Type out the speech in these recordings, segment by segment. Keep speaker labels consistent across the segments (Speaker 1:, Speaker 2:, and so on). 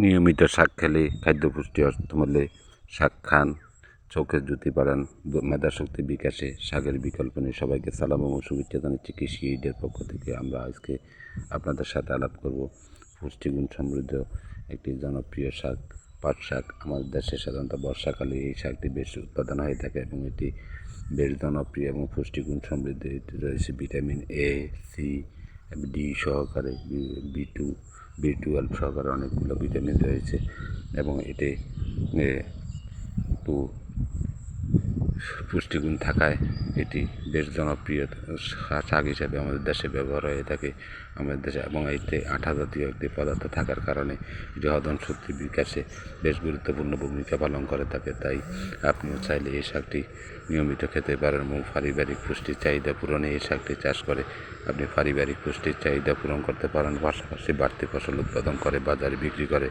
Speaker 1: নিয়মিত শাক খেলে খাদ্য পুষ্টি অর্থমূল্যে শাক খান, চোখে জ্যোতি বাড়ান, মেধাশক্তি বিকাশে শাকের বিকল্প নেই। সবাইকে সালাম এবং শুভেচ্ছা জানাচ্ছি। কৃষি এইডের পক্ষ থেকে আমরা আজকে আপনাদের সাথে আলাপ করব পুষ্টিগুণ সমৃদ্ধ একটি জনপ্রিয় শাক, পাট শাক। আমাদের দেশে সাধারণত বর্ষাকালে এই শাকটি বেশ উৎপাদন হয়ে থাকে এবং এটি বেশ জনপ্রিয় এবং পুষ্টিগুণ সমৃদ্ধ। এতে রয়েছে ভিটামিন এ, সি, ডি সহকারে, বি12 সহকারে অনেকগুলো ভিটামিন রয়েছে এবং এতে একটু পুষ্টিগুণ থাকায় এটি বেশ জনপ্রিয় শাক হিসাবে আমাদের দেশে ব্যবহার হয়ে থাকে আমাদের দেশে। এবং এতে আঠা জাতীয় একটি পদার্থ থাকার কারণে এটি হজম শক্তি বিকাশে বেশ গুরুত্বপূর্ণ ভূমিকা পালন করে থাকে। তাই আপনিও চাইলে এই শাকটি নিয়মিত খেতে পারেন এবং পারিবারিক পুষ্টির চাহিদা পূরণে এই শাকটি চাষ করে আপনি পারিবারিক পুষ্টির চাহিদা পূরণ করতে পারেন। পাশাপাশি বাড়তি ফসল উৎপাদন করে বাজারে বিক্রি করে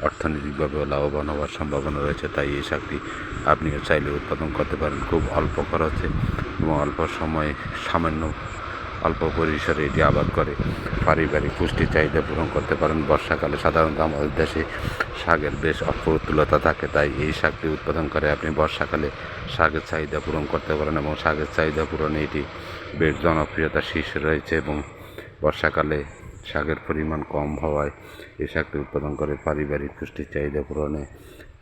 Speaker 1: অর্থনৈতিকভাবেও লাভবান হওয়ার সম্ভাবনা রয়েছে। তাই এই শাকটি আপনিও চাইলে উৎপাদন করতে পারেন খুব অল্প খরচে এবং অল্প সময়ে অল্প পরিসরে এটি আবাদ করে পারিবারিক পুষ্টির চাহিদা পূরণ করতে পারেন। বর্ষাকালে সাধারণত আমাদের দেশে শাকের বেশ অপ্রতুলতা থাকে, তাই এই শাকটি উৎপাদন করে আপনি বর্ষাকালে শাকের চাহিদা পূরণ করতে পারেন এবং শাকের চাহিদা পূরণে এটি বেশ জনপ্রিয়তা শীর্ষে রয়েছে। এবং বর্ষাকালে শাকের পরিমাণ কম হওয়ায় এই শাকটি উৎপাদন করে পারিবারিক পুষ্টির চাহিদা পূরণে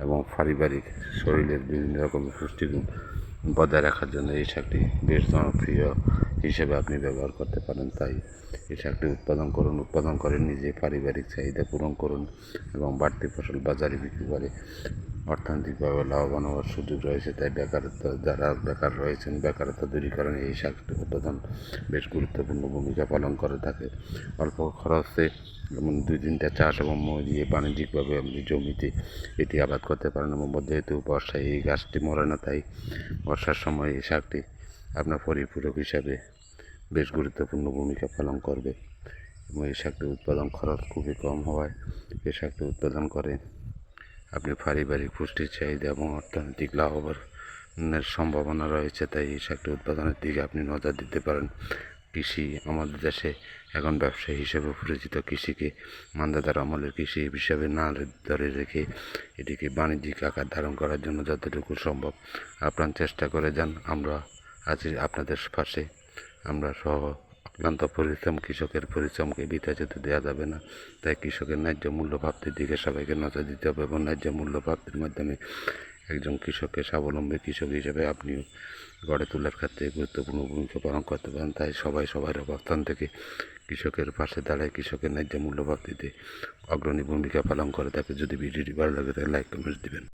Speaker 1: এবং পারিবারিক শরীরের বিভিন্ন রকমের পুষ্টিগুণ বজায় রাখার জন্য এই শাকটি বেশ জনপ্রিয় হিসেবে আপনি ব্যবহার করতে পারেন। তাই এই শাকটি উৎপাদন করে নিজে পারিবারিক চাহিদা পূরণ করুন এবং বাড়তি ফসল বাজারে বিক্রি করে অর্থনৈতিকভাবে লাভবান হওয়ার সুযোগ রয়েছে। তাই যারা বেকার রয়েছেন বেকারত্ব দূরীকরণে এই শাকটি উৎপাদন বেশ গুরুত্বপূর্ণ ভূমিকা পালন করে থাকে। অল্প খরচে যেমন 2-3টা চাষ এবং দিয়ে বাণিজ্যিকভাবে আপনি জমিতে এটি আবাদ করতে পারেন এবং যেহেতু বর্ষায় এই গাছটি মরে না, তাই বর্ষার সময় এই শাকটি আপনার পরিপূরক হিসাবে বেশ গুরুত্বপূর্ণ ভূমিকা পালন করবে এবং এই শাকটি উৎপাদন খরচ খুবই কম হওয়ায় এই শাকটি উৎপাদন করে আপনি পারিবারিক পুষ্টির চাহিদা এবং অর্থনৈতিক লাভবানের সম্ভাবনা রয়েছে। তাই এই শাকটি উৎপাদনের দিকে আপনি নজর দিতে পারেন। কৃষি আমাদের দেশে এখন ব্যবসা হিসেবে পরিচিত। কৃষিকে মান্ধাতার আমলের কৃষি হিসাবে না ধরে রেখে এটিকে বাণিজ্যিক আকার ধারণ করার জন্য যতটুকু সম্ভব আপনার চেষ্টা করে যান। আমরা আছি আপনাদের পাশে। আমরা সহ অক্লান্ত পরিশ্রম, কৃষকের পরিশ্রমকে বৃথা যেতে দেওয়া যাবে না। তাই কৃষকের ন্যায্য মূল্য প্রাপ্তির দিকে সবাইকে নজর দিতে হবে এবং ন্যায্য মূল্য প্রাপ্তির মাধ্যমে একজন কৃষককে স্বাবলম্বী কৃষক হিসেবে আপনিও গড়ে তোলার ক্ষেত্রে গুরুত্বপূর্ণ ভূমিকা পালন করতে পারেন। তাই সবার অবস্থান থেকে কৃষকের পাশে দাঁড়ায় কৃষকের ন্যায্য মূল্য প্রাপ্তিতে অগ্রণী ভূমিকা পালন করে থাকে। যদি ভিডিওটি ভালো লাগে তাহলে লাইক কমেন্টস দিবেন।